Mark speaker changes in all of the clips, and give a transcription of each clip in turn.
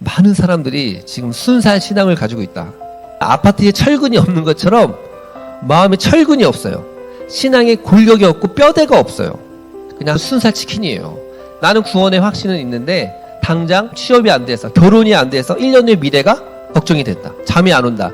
Speaker 1: 많은 사람들이 지금 순수한 신앙을 가지고 있다. 아파트에 철근이 없는 것처럼 마음에 철근이 없어요. 신앙에 골격이 없고 뼈대가 없어요. 그냥 순살 치킨이에요. 나는 구원의 확신은 있는데 당장 취업이 안 돼서, 결혼이 안 돼서 1년 후의 미래가 걱정이 된다. 잠이 안 온다.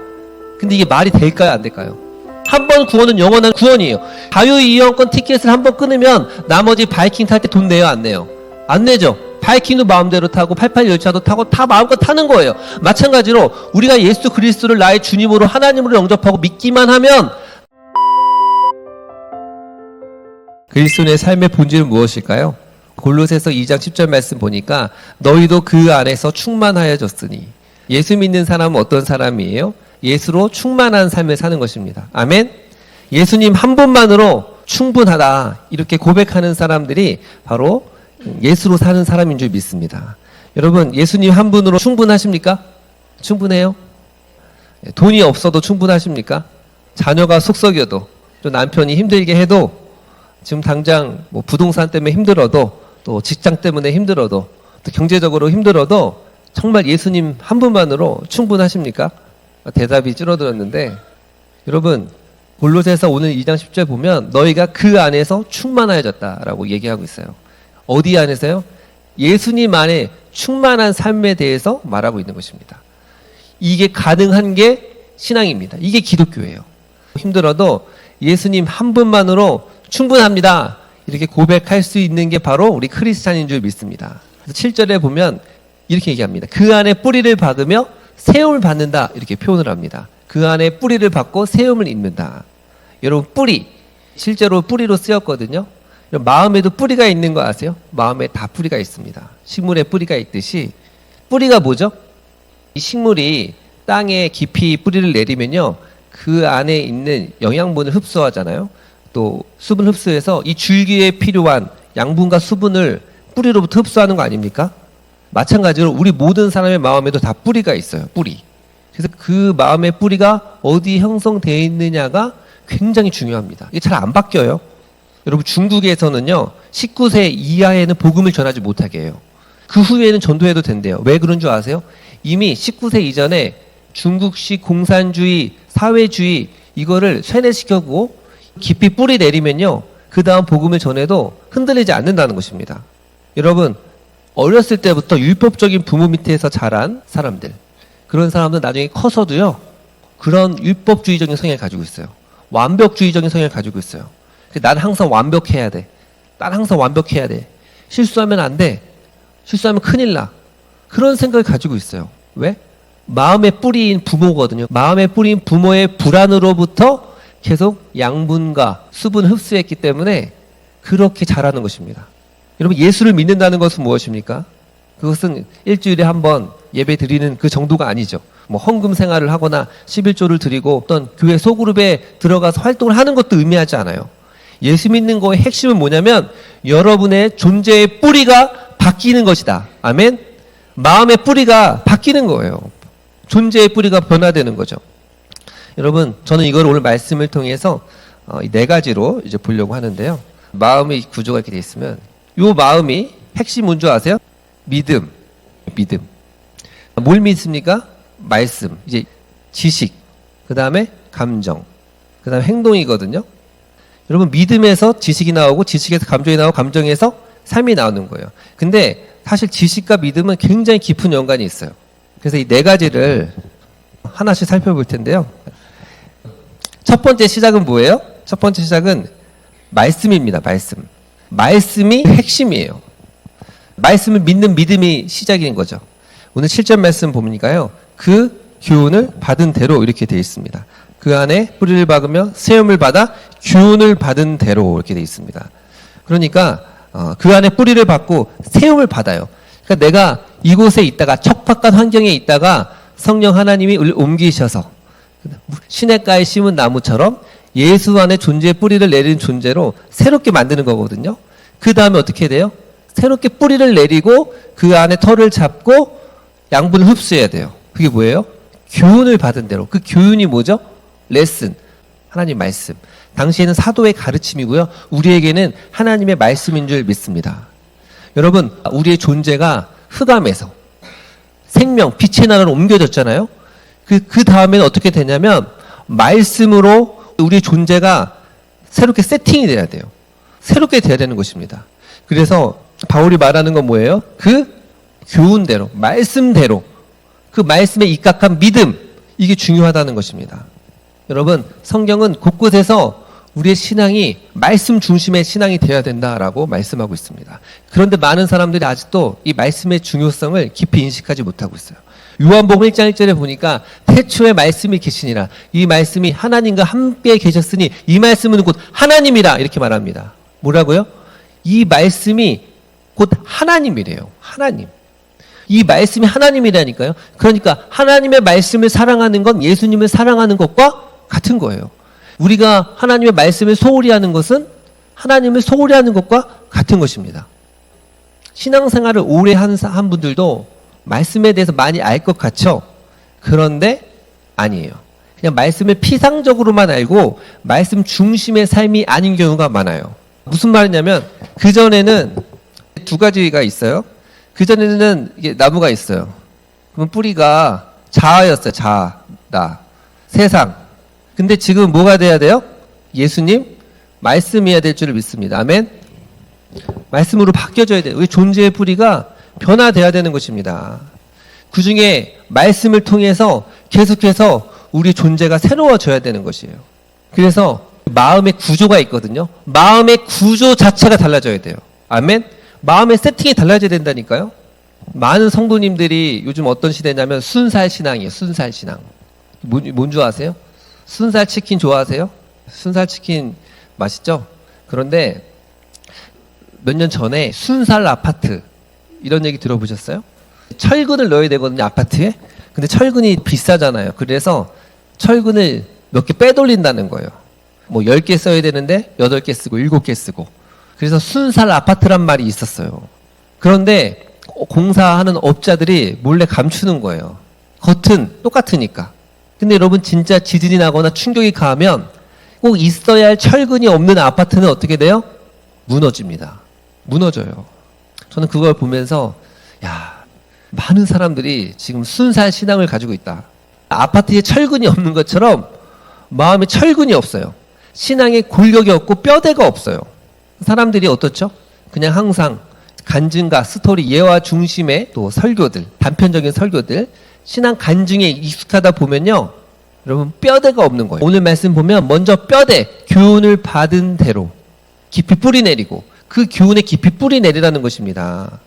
Speaker 1: 근데 이게 말이 될까요, 안 될까요? 한 번 구원은 영원한 구원이에요. 자유이용권 티켓을 한 번 끊으면 나머지 바이킹 탈 때 돈 내요, 안 내요? 안 내죠. 바이킹도 마음대로 타고 88 열차도 타고 다 마음껏 타는 거예요. 마찬가지로 우리가 예수 그리스도를 나의 주님으로, 하나님으로 영접하고 믿기만 하면, 그리스도인의 삶의 본질은 무엇일까요? 골로새서 2장 10절 말씀 보니까 너희도 그 안에서 충만하여졌으니. 예수 믿는 사람은 어떤 사람이에요? 예수로 충만한 삶을 사는 것입니다. 아멘. 예수님 한 분만으로 충분하다 이렇게 고백하는 사람들이 바로 예수로 사는 사람인 줄 믿습니다. 여러분, 예수님 한 분으로 충분하십니까? 충분해요? 돈이 없어도 충분하십니까? 자녀가 속썩여도, 또 남편이 힘들게 해도, 지금 당장 뭐 부동산 때문에 힘들어도, 또 직장 때문에 힘들어도, 또 경제적으로 힘들어도 정말 예수님 한 분만으로 충분하십니까? 대답이 줄어들었는데, 여러분, 골로새서 오늘 2장 10절 보면 너희가 그 안에서 충만하여졌다라고 얘기하고 있어요. 어디 안에서요? 예수님 안에 충만한 삶에 대해서 말하고 있는 것입니다. 이게 가능한 게 신앙입니다. 이게 기독교예요. 힘들어도 예수님 한 분만으로 충분합니다. 이렇게 고백할 수 있는 게 바로 우리 크리스찬인 줄 믿습니다. 그래서 7절에 보면 이렇게 얘기합니다. 그 안에 뿌리를 박으며 세움을 받는다. 이렇게 표현을 합니다. 그 안에 뿌리를 받고 세움을 입는다. 여러분, 뿌리, 실제로 뿌리로 쓰였거든요. 마음에도 뿌리가 있는 거 아세요? 마음에 다 뿌리가 있습니다. 식물에 뿌리가 있듯이. 뿌리가 뭐죠? 이 식물이 땅에 깊이 뿌리를 내리면요, 그 안에 있는 영양분을 흡수하잖아요. 또 수분 흡수해서 이 줄기에 필요한 양분과 수분을 뿌리로부터 흡수하는 거 아닙니까? 마찬가지로 우리 모든 사람의 마음에도 다 뿌리가 있어요. 뿌리. 그래서 그 마음의 뿌리가 어디 형성되어 있느냐가 굉장히 중요합니다. 이게 잘 안 바뀌어요. 여러분, 중국에서는요 19세 이하에는 복음을 전하지 못하게 해요. 그 후에는 전도해도 된대요. 왜 그런 줄 아세요? 이미 19세 이전에 중국식 공산주의, 사회주의 이거를 쇠뇌시켜고 깊이 뿌리 내리면요 그 다음 복음을 전해도 흔들리지 않는다는 것입니다. 여러분, 어렸을 때부터 율법적인 부모 밑에서 자란 사람들, 그런 사람들은 나중에 커서도요 그런 율법주의적인 성향을 가지고 있어요. 완벽주의적인 성향을 가지고 있어요. 난 항상 완벽해야 돼. 난 항상 완벽해야 돼. 실수하면 안 돼. 실수하면 큰일 나. 그런 생각을 가지고 있어요. 왜? 마음의 뿌리인 부모거든요. 마음의 뿌리인 부모의 불안으로부터 계속 양분과 수분을 흡수했기 때문에 그렇게 자라는 것입니다. 여러분, 예수를 믿는다는 것은 무엇입니까? 그것은 일주일에 한 번 예배 드리는 그 정도가 아니죠. 뭐 헌금 생활을 하거나 11조를 드리고 어떤 교회 소그룹에 들어가서 활동을 하는 것도 의미하지 않아요. 예수 믿는 거의 핵심은 뭐냐면 여러분의 존재의 뿌리가 바뀌는 것이다. 아멘? 마음의 뿌리가 바뀌는 거예요. 존재의 뿌리가 변화되는 거죠. 여러분, 저는 이걸 오늘 말씀을 통해서 이 네 가지로 이제 보려고 하는데요. 마음의 구조가 이렇게 돼 있으면 이 마음이 핵심 뭔 줄 아세요? 믿음. 뭘 믿습니까? 말씀, 이제 지식, 그 다음에 감정, 그 다음에 행동이거든요. 여러분, 믿음에서 지식이 나오고 지식에서 감정이 나오고 감정에서 삶이 나오는 거예요. 근데 사실 지식과 믿음은 굉장히 깊은 연관이 있어요. 그래서 이 네 가지를 하나씩 살펴볼 텐데요. 첫 번째 시작은 뭐예요? 첫 번째 시작은 말씀입니다. 말씀이 핵심이에요. 말씀을 믿는 믿음이 시작인 거죠. 오늘 7절 말씀 보니까요, 그 교훈을 받은 대로 이렇게 되어 있습니다. 그 안에 뿌리를 박으며 세움을 받아 교훈을 받은 대로 이렇게 되어 있습니다. 그러니까 그 안에 뿌리를 받고 세움을 받아요. 그러니까 내가 이곳에 있다가, 척박한 환경에 있다가 성령 하나님이 옮기셔서 시냇가에 심은 나무처럼 예수 안에 존재의 뿌리를 내리는 존재로 새롭게 만드는 거거든요. 그 다음에 어떻게 돼요? 새롭게 뿌리를 내리고 그 안에 털을 잡고 양분을 흡수해야 돼요. 그게 뭐예요? 교훈을 받은 대로. 그 교훈이 뭐죠? 레슨, 하나님 말씀. 당시에는 사도의 가르침이고요, 우리에게는 하나님의 말씀인 줄 믿습니다. 여러분, 우리의 존재가 흑암에서 생명, 빛의 나라로 옮겨졌잖아요. 그 다음에는 어떻게 되냐면 말씀으로 우리의 존재가 새롭게 세팅이 돼야 돼요. 새롭게 돼야 되는 것입니다. 그래서 바울이 말하는 건 뭐예요? 그 교훈대로, 말씀대로, 그 말씀에 입각한 믿음, 이게 중요하다는 것입니다. 여러분, 성경은 곳곳에서 우리의 신앙이 말씀 중심의 신앙이 되어야 된다라고 말씀하고 있습니다. 그런데 많은 사람들이 아직도 이 말씀의 중요성을 깊이 인식하지 못하고 있어요. 요한복음 1장 1절에 보니까 태초에 말씀이 계시니라. 이 말씀이 하나님과 함께 계셨으니 이 말씀은 곧 하나님이라 이렇게 말합니다. 뭐라고요? 이 말씀이 곧 하나님이래요. 하나님. 이 말씀이 하나님이라니까요. 그러니까 하나님의 말씀을 사랑하는 건 예수님을 사랑하는 것과 같은 거예요. 우리가 하나님의 말씀을 소홀히 하는 것은 하나님을 소홀히 하는 것과 같은 것입니다. 신앙생활을 오래 한 분들도 말씀에 대해서 많이 알 것 같죠? 그런데 아니에요. 그냥 말씀을 피상적으로만 알고 말씀 중심의 삶이 아닌 경우가 많아요. 무슨 말이냐면 그전에는 두 가지가 있어요. 그전에는 이게 나무가 있어요. 그러면 뿌리가 자아였어요. 자아, 나, 세상. 근데 지금 뭐가 돼야 돼요? 예수님, 말씀이어야 될 줄을 믿습니다. 아멘? 말씀으로 바뀌어져야 돼요. 우리 존재의 뿌리가 변화돼야 되는 것입니다. 그 중에 말씀을 통해서 계속해서 우리 존재가 새로워져야 되는 것이에요. 그래서 마음의 구조가 있거든요. 마음의 구조 자체가 달라져야 돼요. 아멘? 마음의 세팅이 달라져야 된다니까요. 많은 성도님들이 요즘 어떤 시대냐면 순살 신앙이에요. 순살 신앙. 뭔 줄 아세요? 순살 치킨 좋아하세요? 순살 치킨 맛있죠? 그런데 몇 년 전에 순살 아파트 이런 얘기 들어보셨어요? 철근을 넣어야 되거든요, 아파트에. 근데 철근이 비싸잖아요. 그래서 철근을 몇 개 빼돌린다는 거예요. 뭐 10개 써야 되는데 8개 쓰고 7개 쓰고. 그래서 순살 아파트란 말이 있었어요. 그런데 공사하는 업자들이 몰래 감추는 거예요. 겉은 똑같으니까. 근데 여러분 진짜 지진이 나거나 충격이 가하면 꼭 있어야 할 철근이 없는 아파트는 어떻게 돼요? 무너집니다. 무너져요. 저는 그걸 보면서 야, 많은 사람들이 지금 순살 신앙을 가지고 있다. 아파트에 철근이 없는 것처럼 마음에 철근이 없어요. 신앙에 골격이 없고 뼈대가 없어요. 사람들이 어떻죠? 그냥 항상 간증과 스토리, 예화 중심의 또 설교들, 단편적인 설교들, 신앙 간증에 익숙하다 보면요, 여러분 뼈대가 없는 거예요. 오늘 말씀 보면 먼저 뼈대, 교훈을 받은 대로 깊이 뿌리 내리고 그 교훈에 깊이 뿌리 내리라는 것입니다.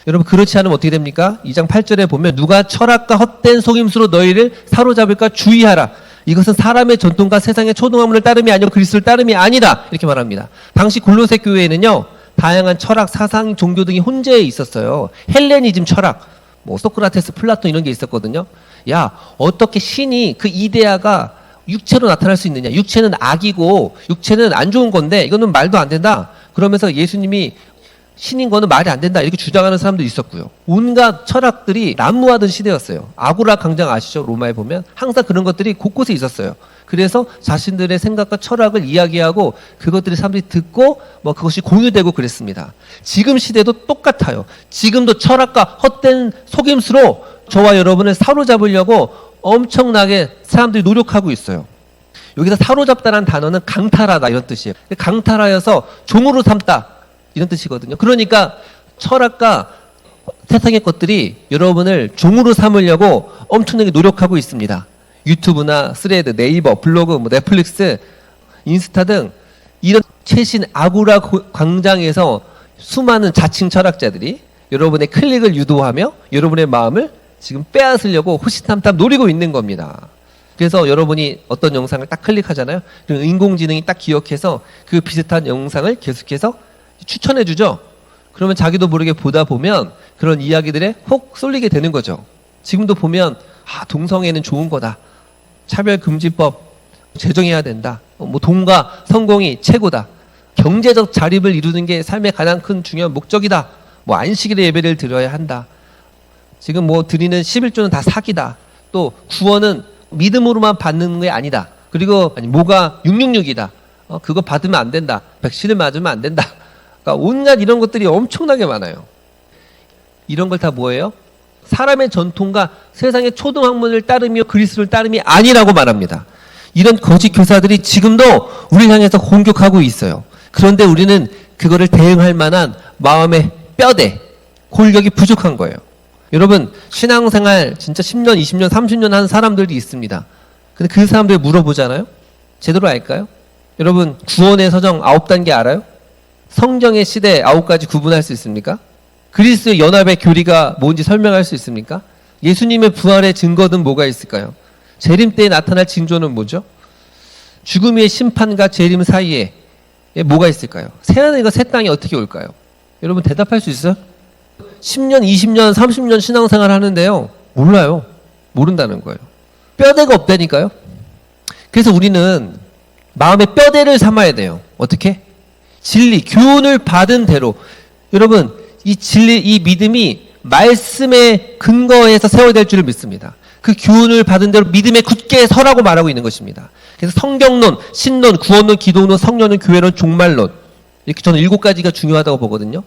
Speaker 1: 여러분 그렇지 않으면 어떻게 됩니까? 2장 8절에 보면 누가 철학과 헛된 속임수로 너희를 사로잡을까 주의하라. 이것은 사람의 전통과 세상의 초등학문을 따름이 아니고 그리스도를 따름이 아니다. 이렇게 말합니다. 당시 골로새 교회에는요, 다양한 철학, 사상, 종교 등이 혼재해 있었어요. 헬레니즘 철학, 뭐 소크라테스, 플라톤 이런 게 있었거든요. 야, 어떻게 신이 그 이데아가 육체로 나타날 수 있느냐? 육체는 악이고 육체는 안 좋은 건데 이거는 말도 안 된다. 그러면서 예수님이 신인 거는 말이 안 된다. 이렇게 주장하는 사람도 있었고요. 온갖 철학들이 난무하던 시대였어요. 아고라 광장 아시죠? 로마에 보면 항상 그런 것들이 곳곳에 있었어요. 그래서 자신들의 생각과 철학을 이야기하고 그것들이 사람들이 듣고 뭐 그것이 공유되고 그랬습니다. 지금 시대도 똑같아요. 지금도 철학과 헛된 속임수로 저와 여러분을 사로잡으려고 엄청나게 사람들이 노력하고 있어요. 여기서 사로잡다라는 단어는 강탈하다 이런 뜻이에요. 강탈하여서 종으로 삼다 이런 뜻이거든요. 그러니까 철학과 세상의 것들이 여러분을 종으로 삼으려고 엄청나게 노력하고 있습니다. 유튜브나 스레드, 네이버, 블로그, 뭐 넷플릭스, 인스타 등 이런 최신 아고라 광장에서 수많은 자칭 철학자들이 여러분의 클릭을 유도하며 여러분의 마음을 지금 빼앗으려고 호시탐탐 노리고 있는 겁니다. 그래서 여러분이 어떤 영상을 딱 클릭하잖아요. 그럼 인공지능이 딱 기억해서 그 비슷한 영상을 계속해서 추천해 주죠. 그러면 자기도 모르게 보다 보면 그런 이야기들에 혹 쏠리게 되는 거죠. 지금도 보면 동성애는 좋은 거다. 차별금지법 제정해야 된다. 뭐 돈과 성공이 최고다. 경제적 자립을 이루는 게 삶의 가장 큰 중요한 목적이다. 뭐 안식일에 예배를 드려야 한다. 지금 뭐 드리는 11조는 다 사기다. 또 구원은 믿음으로만 받는 게 아니다. 그리고 뭐가 666이다. 그거 받으면 안 된다. 백신을 맞으면 안 된다. 그러니까 온갖 이런 것들이 엄청나게 많아요. 이런 걸 다 뭐예요? 사람의 전통과 세상의 초등학문을 따르며 그리스도를 따름이 아니라고 말합니다. 이런 거짓 교사들이 지금도 우리를 향해서 공격하고 있어요. 그런데 우리는 그거를 대응할 만한 마음의 뼈대, 골격이 부족한 거예요. 여러분, 신앙생활 진짜 10년, 20년, 30년 하는 사람들이 있습니다. 근데 그 사람들 물어보잖아요? 제대로 알까요? 여러분, 구원의 서정 9단계 알아요? 성경의 시대 9가지 구분할 수 있습니까? 그리스도의 연합의 교리가 뭔지 설명할 수 있습니까? 예수님의 부활의 증거는 뭐가 있을까요? 재림 때에 나타날 징조는 뭐죠? 죽음 위의 심판과 재림 사이에 뭐가 있을까요? 새하늘과 새 땅이 어떻게 올까요? 여러분 대답할 수 있어요? 10년, 20년, 30년 신앙생활 하는데요. 몰라요. 모른다는 거예요. 뼈대가 없다니까요. 그래서 우리는 마음의 뼈대를 삼아야 돼요. 어떻게? 진리, 교훈을 받은 대로. 여러분, 이 진리, 이 믿음이 말씀의 근거에서 세워야 될 줄을 믿습니다. 그 교훈을 받은 대로 믿음에 굳게 서라고 말하고 있는 것입니다. 그래서 성경론, 신론, 구원론, 기독론, 성령론, 교회론, 종말론. 이렇게 저는 7가지가 중요하다고 보거든요.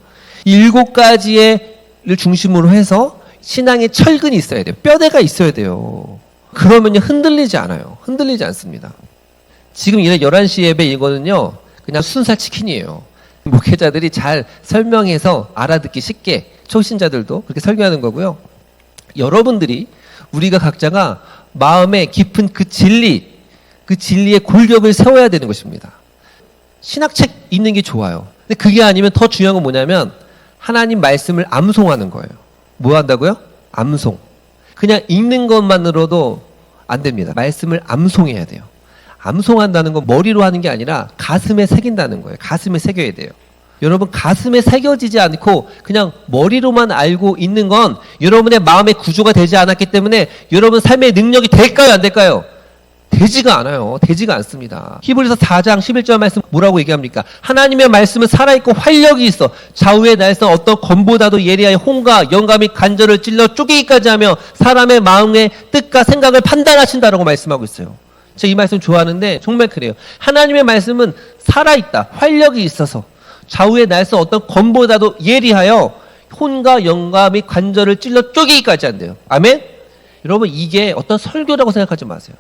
Speaker 1: 이 7가지를 중심으로 해서 신앙의 철근이 있어야 돼요. 뼈대가 있어야 돼요. 그러면요, 흔들리지 않아요. 흔들리지 않습니다. 지금 이런 11시 예배 이거는요, 그냥 순살 치킨이에요. 목회자들이 잘 설명해서 알아듣기 쉽게, 초신자들도 그렇게 설교하는 거고요. 여러분들이, 우리가 각자가 마음에 깊은 그 진리의 골격을 세워야 되는 것입니다. 신학책 읽는 게 좋아요. 근데 그게 아니면 더 중요한 건 뭐냐면 하나님 말씀을 암송하는 거예요. 뭐 한다고요? 암송. 그냥 읽는 것만으로도 안 됩니다. 말씀을 암송해야 돼요. 암송한다는 건 머리로 하는 게 아니라 가슴에 새긴다는 거예요. 가슴에 새겨야 돼요. 여러분, 가슴에 새겨지지 않고 그냥 머리로만 알고 있는 건 여러분의 마음의 구조가 되지 않았기 때문에 여러분 삶의 능력이 될까요? 안 될까요? 되지가 않아요. 되지가 않습니다. 히브리서 4장 11절 말씀 뭐라고 얘기합니까? 하나님의 말씀은 살아있고 활력이 있어 좌우의 날선 어떤 검보다도 예리하여 혼과 영감이 간절을 찔러 쪼개기까지 하며 사람의 마음의 뜻과 생각을 판단하신다라고 말씀하고 있어요. 제가 이 말씀 좋아하는데 정말 그래요. 하나님의 말씀은 살아있다. 활력이 있어서 좌우의 날선 어떤 검보다도 예리하여 혼과 영감이 관절을 찔러 쪼개기까지 한대요. 아멘? 여러분, 이게 어떤 설교라고 생각하지 마세요.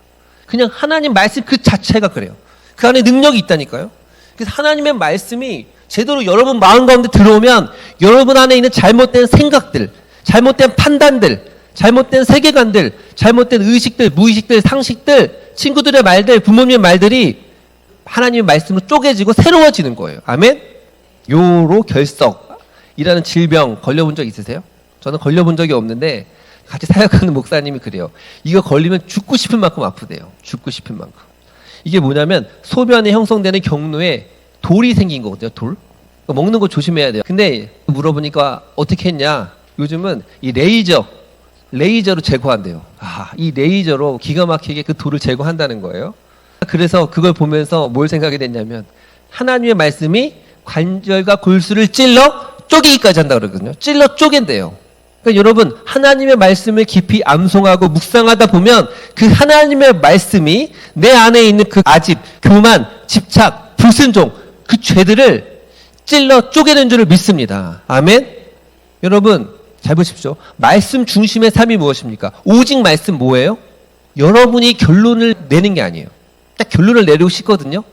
Speaker 1: 그냥 하나님 말씀 그 자체가 그래요. 그 안에 능력이 있다니까요. 그래서 하나님의 말씀이 제대로 여러분 마음 가운데 들어오면 여러분 안에 있는 잘못된 생각들, 잘못된 판단들, 잘못된 세계관들, 잘못된 의식들, 무의식들, 상식들, 친구들의 말들, 부모님의 말들이 하나님의 말씀으로 쪼개지고 새로워지는 거예요. 아멘? 요로 결석이라는 질병 걸려본 적 있으세요? 저는 걸려본 적이 없는데 같이 사역하는 목사님이 그래요. 이거 걸리면 죽고 싶을 만큼 아프대요. 죽고 싶을 만큼. 이게 뭐냐면 소변에 형성되는 경로에 돌이 생긴 거거든요. 돌. 먹는 거 조심해야 돼요. 근데 물어보니까 어떻게 했냐. 요즘은 이 레이저로 제거한대요. 이 레이저로 기가 막히게 그 돌을 제거한다는 거예요. 그래서 그걸 보면서 뭘 생각이 됐냐면 하나님의 말씀이 관절과 골수를 찔러 쪼개기까지 한다 그러거든요. 찔러 쪼갠대요. 그러니까 여러분, 하나님의 말씀을 깊이 암송하고 묵상하다 보면 그 하나님의 말씀이 내 안에 있는 그 아집, 교만, 집착, 불순종, 그 죄들을 찔러 쪼개는 줄을 믿습니다. 아멘? 여러분, 잘 보십시오. 말씀 중심의 삶이 무엇입니까? 오직 말씀 뭐예요? 여러분이 결론을 내는 게 아니에요. 딱 결론을 내리고 싶거든요.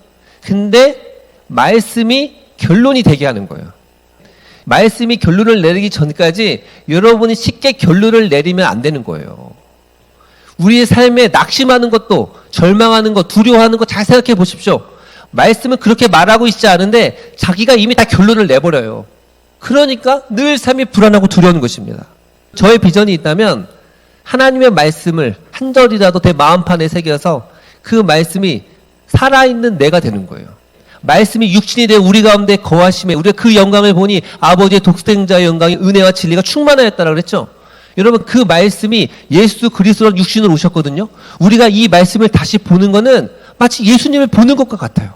Speaker 1: 근데 말씀이 결론이 되게 하는 거예요. 말씀이 결론을 내리기 전까지 여러분이 쉽게 결론을 내리면 안 되는 거예요. 우리의 삶에 낙심하는 것도, 절망하는 것, 두려워하는 것 잘 생각해 보십시오. 말씀은 그렇게 말하고 있지 않은데 자기가 이미 다 결론을 내버려요. 그러니까 늘 삶이 불안하고 두려운 것입니다. 저의 비전이 있다면 하나님의 말씀을 한 절이라도 내 마음판에 새겨서 그 말씀이 살아있는 내가 되는 거예요. 말씀이 육신이 되어 우리 가운데 거하심에 우리가 그 영광을 보니 아버지의 독생자의 영광이 은혜와 진리가 충만하였다라고 그랬죠. 여러분, 그 말씀이 예수 그리스도로 육신으로 오셨거든요. 우리가 이 말씀을 다시 보는 거는 마치 예수님을 보는 것과 같아요.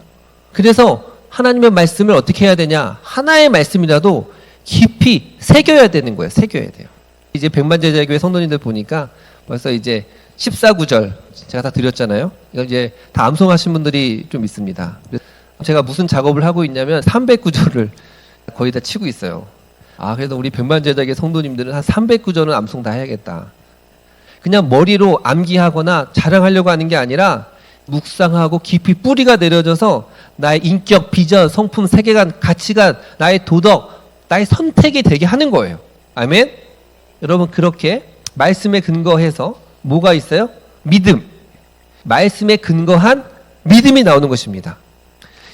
Speaker 1: 그래서 하나님의 말씀을 어떻게 해야 되냐? 하나의 말씀이라도 깊이 새겨야 되는 거예요. 새겨야 돼요. 이제 백만제자교회 성도님들 보니까 벌써 이제 14구절 제가 다 드렸잖아요. 이거 이제 다 암송하신 분들이 좀 있습니다. 제가 무슨 작업을 하고 있냐면 300구절을 거의 다 치고 있어요. 그래서 우리 백만제작의 성도님들은 한 300구절은 암송 다 해야겠다. 그냥 머리로 암기하거나 자랑하려고 하는 게 아니라 묵상하고 깊이 뿌리가 내려져서 나의 인격, 비전, 성품, 세계관, 가치관, 나의 도덕, 나의 선택이 되게 하는 거예요. 아멘? 여러분, 그렇게 말씀에 근거해서 뭐가 있어요? 믿음. 말씀에 근거한 믿음이 나오는 것입니다.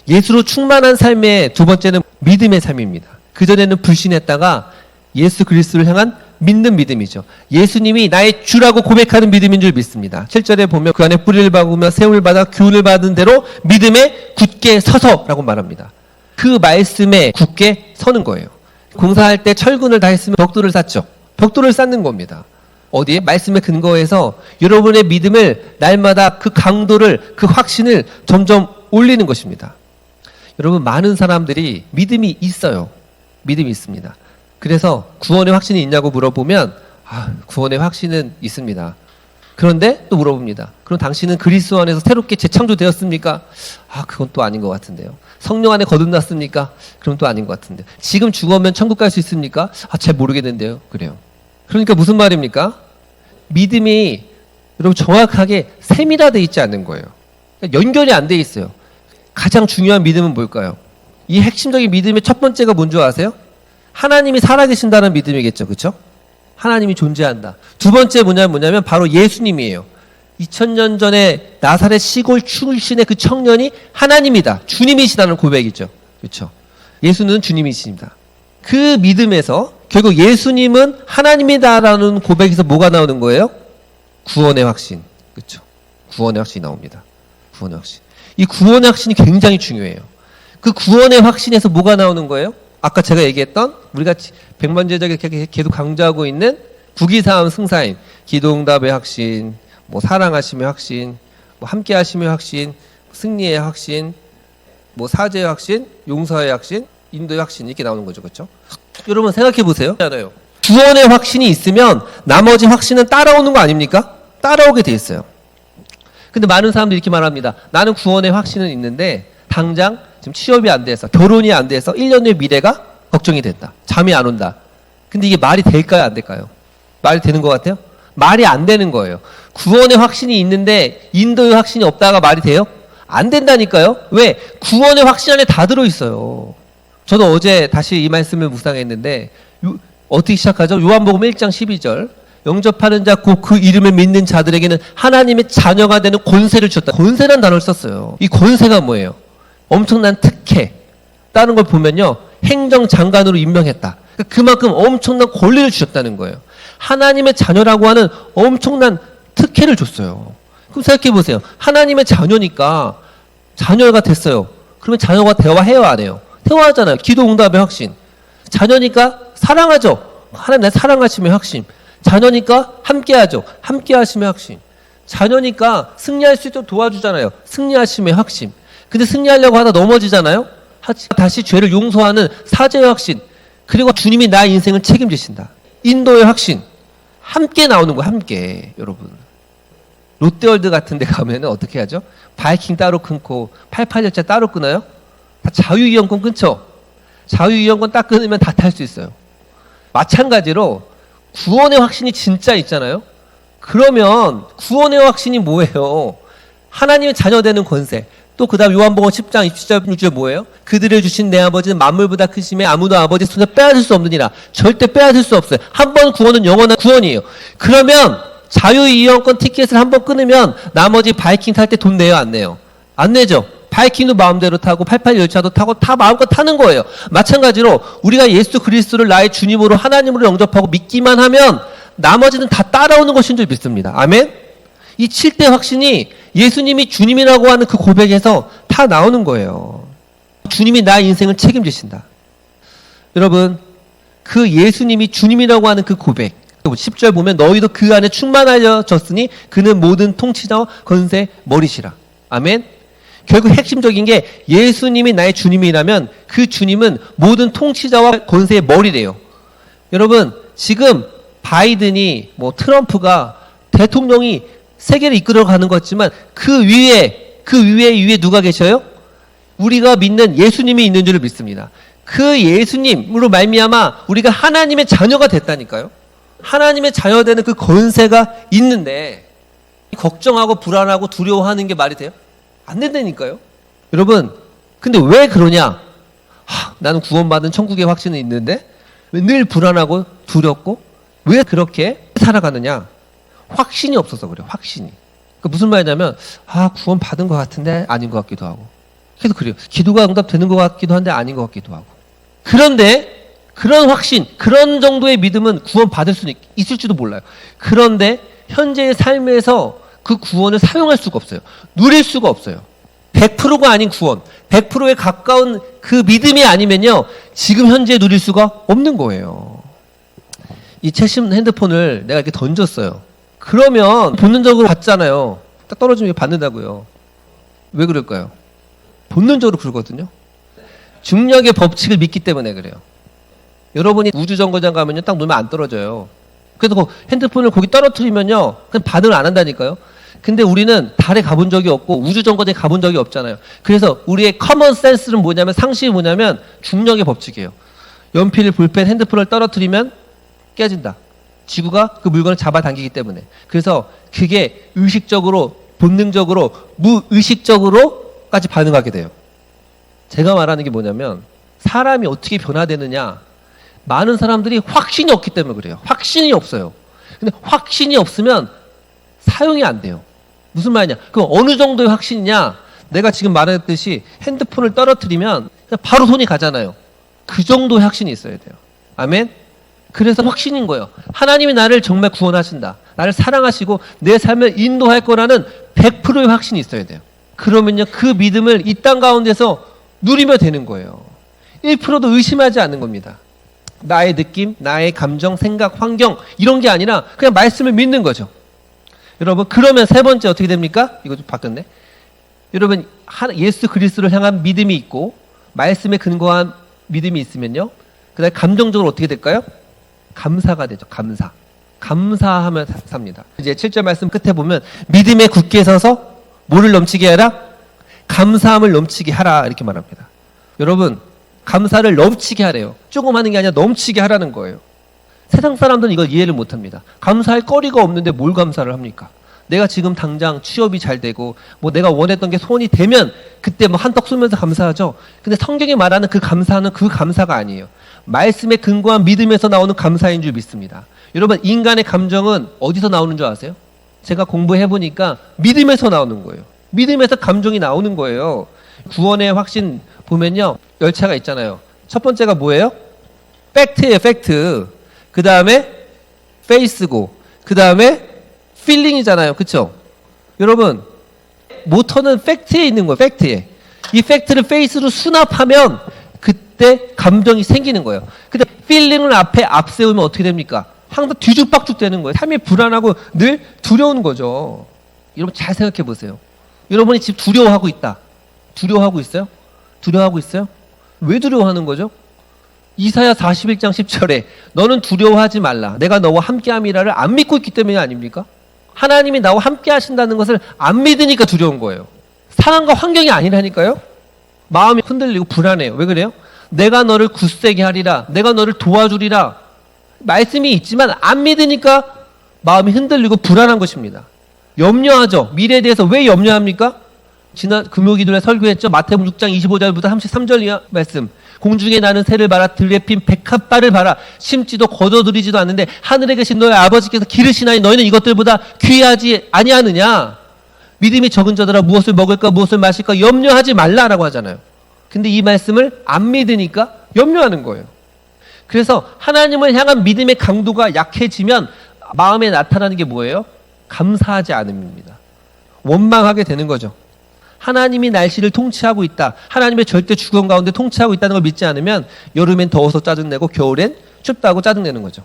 Speaker 1: 예수로 충만한 삶의 두 번째는 믿음의 삶입니다. 그전에는 불신했다가 예수 그리스도를 향한 믿는 믿음이죠. 예수님이 나의 주라고 고백하는 믿음인 줄 믿습니다. 7절에 보면 그 안에 뿌리를 박으며 세움을 받아 교훈을 받은 대로 믿음에 굳게 서서라고 말합니다. 그 말씀에 굳게 서는 거예요. 공사할 때 철근을 다 했으면 벽돌을 쌓죠. 벽돌을 쌓는 겁니다. 어디에? 말씀에 근거해서 여러분의 믿음을 날마다 그 강도를, 그 확신을 점점 올리는 것입니다. 여러분, 많은 사람들이 믿음이 있어요. 믿음이 있습니다. 그래서 구원의 확신이 있냐고 물어보면 구원의 확신은 있습니다. 그런데 또 물어봅니다. 그럼 당신은 그리스도 안에서 새롭게 재창조되었습니까? 그건 또 아닌 것 같은데요. 성령 안에 거듭났습니까? 그럼 또 아닌 것 같은데. 지금 죽으면 천국 갈 수 있습니까? 잘 모르겠는데요. 그래요. 그러니까 무슨 말입니까? 믿음이 여러분 정확하게 세밀화되어 있지 않는 거예요. 연결이 안 돼 있어요. 가장 중요한 믿음은 뭘까요? 이 핵심적인 믿음의 첫 번째가 뭔지 아세요? 하나님이 살아계신다는 믿음이겠죠. 그렇죠? 하나님이 존재한다. 두 번째 뭐냐면 바로 예수님이에요. 2000년 전에 나사렛 시골 출신의 그 청년이 하나님이다. 주님이시다는 고백이죠. 그렇죠? 예수는 주님이십니다. 그 믿음에서 결국 예수님은 하나님이다라는 고백에서 뭐가 나오는 거예요? 구원의 확신. 그렇죠? 구원의 확신이 나옵니다. 구원의 확신. 이 구원의 확신이 굉장히 중요해요. 그 구원의 확신에서 뭐가 나오는 거예요? 아까 제가 얘기했던 우리가 백만제적에 계속 강조하고 있는 구기사함 승사임, 기도응답의 확신, 사랑하심의 확신, 함께하심의 확신, 승리의 확신, 사죄의 확신, 용서의 확신, 인도의 확신 이렇게 나오는 거죠. 그렇죠? 여러분 생각해 보세요. 구원의 확신이 있으면 나머지 확신은 따라오는 거 아닙니까? 따라오게 돼 있어요. 근데 많은 사람들이 이렇게 말합니다. 나는 구원의 확신은 있는데 당장 지금 취업이 안 돼서 결혼이 안 돼서 1년 후의 미래가 걱정이 된다. 잠이 안 온다. 근데 이게 말이 될까요? 안 될까요? 말이 되는 것 같아요? 말이 안 되는 거예요. 구원의 확신이 있는데 인도의 확신이 없다가 말이 돼요? 안 된다니까요. 왜? 구원의 확신 안에 다 들어있어요. 저도 어제 다시 이 말씀을 묵상했는데 어떻게 시작하죠? 요한복음 1장 12절 영접하는 자 곧 그 이름을 믿는 자들에게는 하나님의 자녀가 되는 권세를 주셨다. 권세라는 단어를 썼어요. 이 권세가 뭐예요? 엄청난 특혜. 다른 걸 보면요. 행정장관으로 임명했다. 그만큼 엄청난 권리를 주셨다는 거예요. 하나님의 자녀라고 하는 엄청난 특혜를 줬어요. 그럼 생각해 보세요. 하나님의 자녀니까 자녀가 됐어요. 그러면 자녀가 대화해요, 안 해요? 대화하잖아요. 기도응답의 확신. 자녀니까 사랑하죠. 하나님 날 사랑하심의 확신. 자녀니까 함께하죠. 함께하심의 확신. 자녀니까 승리할 수 있도록 도와주잖아요. 승리하심의 확신. 근데 승리하려고 하다 넘어지잖아요. 다시 죄를 용서하는 사죄의 확신. 그리고 주님이 나의 인생을 책임지신다. 인도의 확신. 함께 나오는 거예요. 함께. 여러분. 롯데월드 같은 데 가면은 어떻게 하죠? 바이킹 따로 끊고 88열차 따로 끊어요? 다 자유이용권 끊죠? 자유이용권 딱 끊으면 다 탈 수 있어요. 마찬가지로 구원의 확신이 진짜 있잖아요? 그러면 구원의 확신이 뭐예요? 하나님의 자녀 되는 권세. 또 그 다음 요한복음 10장 27절 뭐예요? 그들을 주신 내 아버지는 만물보다 크심에 아무도 아버지 손에 빼앗을 수 없느니라. 절대 빼앗을 수 없어요. 한 번 구원은 영원한 구원이에요. 그러면 자유이용권 티켓을 한 번 끊으면 나머지 바이킹 탈 때 돈 내요? 안 내요? 안 내죠. 바이킹도 마음대로 타고 88열차도 타고 다 마음껏 타는 거예요. 마찬가지로 우리가 예수 그리스도를 나의 주님으로 하나님으로 영접하고 믿기만 하면 나머지는 다 따라오는 것인 줄 믿습니다. 아멘? 이 7대 확신이 예수님이 주님이라고 하는 그 고백에서 다 나오는 거예요. 주님이 나의 인생을 책임지신다. 여러분, 그 예수님이 주님이라고 하는 그 고백 10절 보면 너희도 그 안에 충만하여졌으니 그는 모든 통치자와 권세 머리시라. 아멘? 결국 핵심적인 게 예수님이 나의 주님이라면 그 주님은 모든 통치자와 권세의 머리래요. 여러분, 지금 바이든이 트럼프가 대통령이 세계를 이끌어가는 것 같지만 그 위에 누가 계셔요? 우리가 믿는 예수님이 있는 줄을 믿습니다. 그 예수님으로 말미암아 우리가 하나님의 자녀가 됐다니까요. 하나님의 자녀되는 그 권세가 있는데 걱정하고 불안하고 두려워하는 게 말이 돼요? 안 된다니까요. 여러분, 근데 왜 그러냐? 나는 구원받은 천국의 확신은 있는데 왜 늘 불안하고 두렵고 왜 그렇게 살아가느냐? 확신이 없어서 그래요. 확신이. 그러니까 무슨 말이냐면 구원 받은 것 같은데 아닌 것 같기도 하고 계속 그래요. 기도가 응답되는 것 같기도 한데 아닌 것 같기도 하고. 그런데 그런 확신, 그런 정도의 믿음은 구원 받을 수는 있을지도 몰라요. 그런데 현재의 삶에서 그 구원을 사용할 수가 없어요. 누릴 수가 없어요. 100%가 아닌 구원, 100%에 가까운 그 믿음이 아니면요, 지금 현재 누릴 수가 없는 거예요. 이 최신 핸드폰을 내가 이렇게 던졌어요. 그러면 본능적으로 받잖아요. 딱 떨어지면 받는다고요. 왜 그럴까요? 본능적으로 그러거든요. 중력의 법칙을 믿기 때문에 그래요. 여러분이 우주정거장 가면요, 딱 놓으면 안 떨어져요. 그래서 그 핸드폰을 거기 떨어뜨리면요, 그냥 반응을 안 한다니까요. 근데 우리는 달에 가본 적이 없고 우주정거장에 가본 적이 없잖아요. 그래서 우리의 커먼 센스는 뭐냐면, 상식이 뭐냐면 중력의 법칙이에요. 연필, 볼펜, 핸드폰을 떨어뜨리면 깨진다. 지구가 그 물건을 잡아당기기 때문에. 그래서 그게 의식적으로, 본능적으로, 무의식적으로까지 반응하게 돼요. 제가 말하는 게 뭐냐면, 사람이 어떻게 변화되느냐, 많은 사람들이 확신이 없기 때문에 그래요. 확신이 없어요. 근데 확신이 없으면 사용이 안 돼요. 무슨 말이냐? 그럼 어느 정도의 확신이냐? 내가 지금 말했듯이 핸드폰을 떨어뜨리면 바로 손이 가잖아요. 그 정도의 확신이 있어야 돼요. 아멘? 그래서 확신인 거예요. 하나님이 나를 정말 구원하신다. 나를 사랑하시고 내 삶을 인도할 거라는 100%의 확신이 있어야 돼요. 그러면요, 그 믿음을 이 땅 가운데서 누리면 되는 거예요. 1%도 의심하지 않는 겁니다. 나의 느낌, 나의 감정, 생각, 환경 이런 게 아니라 그냥 말씀을 믿는 거죠. 여러분, 그러면 세 번째 어떻게 됩니까? 이거 좀 바뀌었네. 여러분, 예수 그리스도를 향한 믿음이 있고 말씀에 근거한 믿음이 있으면요, 그다음에 감정적으로 어떻게 될까요? 감사가 되죠. 감사. 감사하며 삽니다. 이제 7절 말씀 끝에 보면 믿음에 굳게 서서 뭐를 넘치게 하라? 감사함을 넘치게 하라, 이렇게 말합니다. 여러분, 감사를 넘치게 하래요. 조금 하는 게 아니라 넘치게 하라는 거예요. 세상 사람들은 이걸 이해를 못합니다. 감사할 거리가 없는데 뭘 감사를 합니까? 내가 지금 당장 취업이 잘 되고 뭐 내가 원했던 게 소원이 되면 그때 뭐 한턱 쏘면서 감사하죠. 근데 성경이 말하는 그 감사는 그 감사가 아니에요. 말씀에 근거한 믿음에서 나오는 감사인 줄 믿습니다. 여러분, 인간의 감정은 어디서 나오는 줄 아세요? 제가 공부해보니까 믿음에서 나오는 거예요. 믿음에서 감정이 나오는 거예요. 구원의 확신 보면요, 열차가 있잖아요. 첫 번째가 뭐예요? 팩트예요, 팩트. 그 다음에 페이스고, 그 다음에 필링이잖아요. 그쵸? 여러분, 모터는 팩트에 있는 거예요. 팩트에. 이 팩트를 페이스로 수납하면 그때 감정이 생기는 거예요. 근데 필링을 앞세우면 어떻게 됩니까? 항상 뒤죽박죽 되는 거예요. 삶이 불안하고 늘 두려운 거죠. 여러분, 잘 생각해 보세요. 여러분이 지금 두려워하고 있다. 두려워하고 있어요? 두려워하고 있어요? 왜 두려워하는 거죠? 이사야 41장 10절에 너는 두려워하지 말라. 내가 너와 함께함이라를 안 믿고 있기 때문이 아닙니까? 하나님이 나와 함께 하신다는 것을 안 믿으니까 두려운 거예요. 상황과 환경이 아니라니까요. 마음이 흔들리고 불안해요. 왜 그래요? 내가 너를 굳세게 하리라. 내가 너를 도와주리라. 말씀이 있지만 안 믿으니까 마음이 흔들리고 불안한 것입니다. 염려하죠. 미래에 대해서 왜 염려합니까? 지난 금요기도에 설교했죠. 마태복음 6장 25절부터 33절 말씀. 공중에 나는 새를 봐라. 들에 핀 백합바를 봐라. 심지도 거둬들이지도 않는데 하늘에 계신 너의 아버지께서 기르시나니 너희는 이것들보다 귀하지 아니하느냐. 믿음이 적은 자들아 무엇을 먹을까 무엇을 마실까 염려하지 말라라고 하잖아요. 근데 이 말씀을 안 믿으니까 염려하는 거예요. 그래서 하나님을 향한 믿음의 강도가 약해지면 마음에 나타나는 게 뭐예요? 감사하지 않음입니다. 원망하게 되는 거죠. 하나님이 날씨를 통치하고 있다. 하나님의 절대 주권 가운데 통치하고 있다는 걸 믿지 않으면 여름엔 더워서 짜증내고 겨울엔 춥다고 짜증내는 거죠.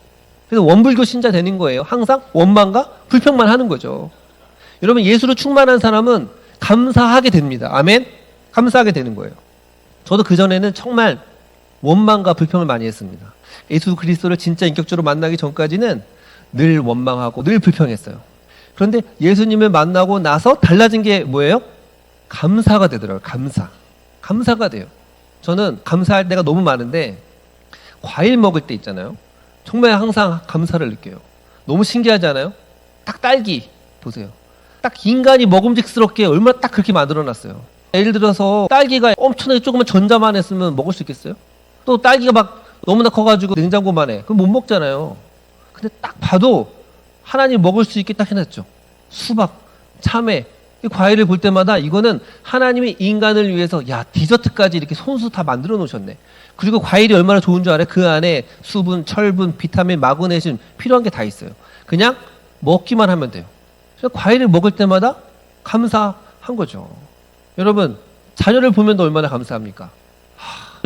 Speaker 1: 그래서 원불교 신자 되는 거예요. 항상 원망과 불평만 하는 거죠. 여러분, 예수로 충만한 사람은 감사하게 됩니다. 아멘? 감사하게 되는 거예요. 저도 그전에는 정말 원망과 불평을 많이 했습니다. 예수 그리스도를 진짜 인격적으로 만나기 전까지는 늘 원망하고 늘 불평했어요. 그런데 예수님을 만나고 나서 달라진 게 뭐예요? 감사가 되더라고요. 감사가 돼요. 저는 감사할 때가 너무 많은데 과일 먹을 때 있잖아요. 정말 항상 감사를 느껴요. 너무 신기하지 않아요? 딱 딸기 보세요. 딱 인간이 먹음직스럽게 얼마나 딱 그렇게 만들어놨어요. 예를 들어서 딸기가 엄청나게 조그만 전자만 했으면 먹을 수 있겠어요? 또 딸기가 막 너무나 커가지고 냉장고만 해. 그럼 못 먹잖아요. 근데 딱 봐도 하나님 먹을 수 있게 딱 해놨죠. 수박, 참외, 이 과일을 볼 때마다 이거는 하나님이 인간을 위해서 야 디저트까지 이렇게 손수 다 만들어 놓으셨네. 그리고 과일이 얼마나 좋은 줄 알아요? 그 안에 수분, 철분, 비타민, 마그네슘 필요한 게 다 있어요. 그냥 먹기만 하면 돼요. 그래서 과일을 먹을 때마다 감사한 거죠. 여러분 자녀를 보면 얼마나 감사합니까?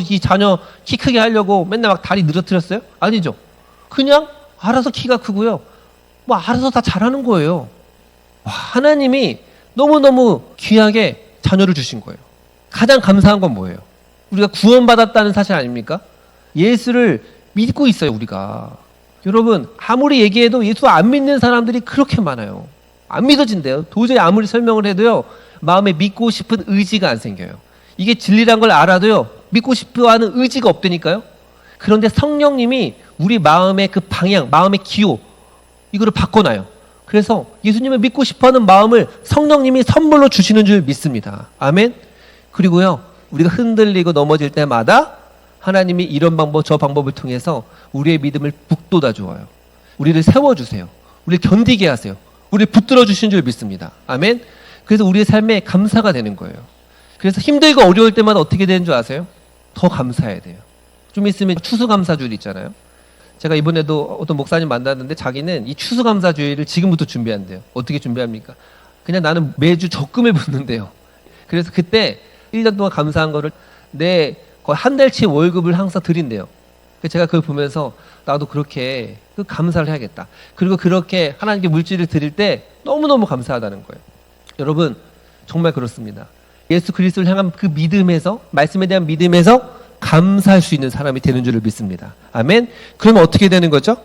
Speaker 1: 이 자녀 키 크게 하려고 맨날 막 다리 늘어뜨렸어요? 아니죠. 그냥 알아서 키가 크고요. 뭐 알아서 다 잘하는 거예요. 와, 하나님이 너무너무 귀하게 자녀를 주신 거예요. 가장 감사한 건 뭐예요? 우리가 구원받았다는 사실 아닙니까? 예수를 믿고 있어요, 우리가. 여러분, 아무리 얘기해도 예수 안 믿는 사람들이 그렇게 많아요. 안 믿어진대요. 도저히 아무리 설명을 해도요, 마음에 믿고 싶은 의지가 안 생겨요. 이게 진리란 걸 알아도요, 믿고 싶어 하는 의지가 없다니까요. 그런데 성령님이 우리 마음의 그 방향, 마음의 기호, 이거를 바꿔놔요. 그래서 예수님을 믿고 싶어하는 마음을 성령님이 선물로 주시는 줄 믿습니다. 아멘. 그리고요, 우리가 흔들리고 넘어질 때마다 하나님이 이런 방법 저 방법을 통해서 우리의 믿음을 북돋아 주어요. 우리를 세워주세요. 우리를 견디게 하세요. 우리를 붙들어 주신 줄 믿습니다. 아멘. 그래서 우리의 삶에 감사가 되는 거예요. 그래서 힘들고 어려울 때마다 어떻게 되는 줄 아세요? 더 감사해야 돼요. 좀 있으면 추수감사주일 있잖아요. 제가 이번에도 어떤 목사님 만났는데 자기는 이 추수감사주일을 지금부터 준비한대요. 어떻게 준비합니까? 그냥 나는 매주 적금을 붓는데요. 그래서 그때 1년 동안 감사한 거를 내 거의 한 달치 월급을 항상 드린대요. 제가 그걸 보면서 나도 그렇게 감사를 해야겠다. 그리고 그렇게 하나님께 물질을 드릴 때 너무너무 감사하다는 거예요. 여러분 정말 그렇습니다. 예수 그리스도를 향한 그 믿음에서, 말씀에 대한 믿음에서 감사할 수 있는 사람이 되는 줄을 믿습니다. 아멘. 그러면 어떻게 되는 거죠?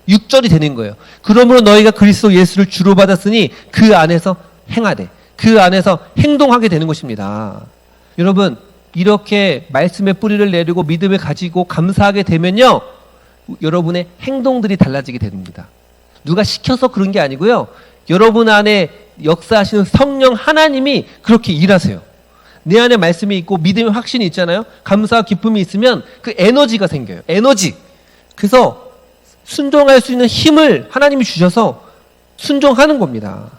Speaker 1: 6절이 되는 거예요. 그러므로 너희가 그리스도 예수를 주로 받았으니 그 안에서 행하되, 그 안에서 행동하게 되는 것입니다. 여러분 이렇게 말씀의 뿌리를 내리고 믿음을 가지고 감사하게 되면요, 여러분의 행동들이 달라지게 됩니다. 누가 시켜서 그런 게 아니고요, 여러분 안에 역사하시는 성령 하나님이 그렇게 일하세요. 내 안에 말씀이 있고 믿음의 확신이 있잖아요. 감사와 기쁨이 있으면 그 에너지가 생겨요. 에너지. 그래서 순종할 수 있는 힘을 하나님이 주셔서 순종하는 겁니다.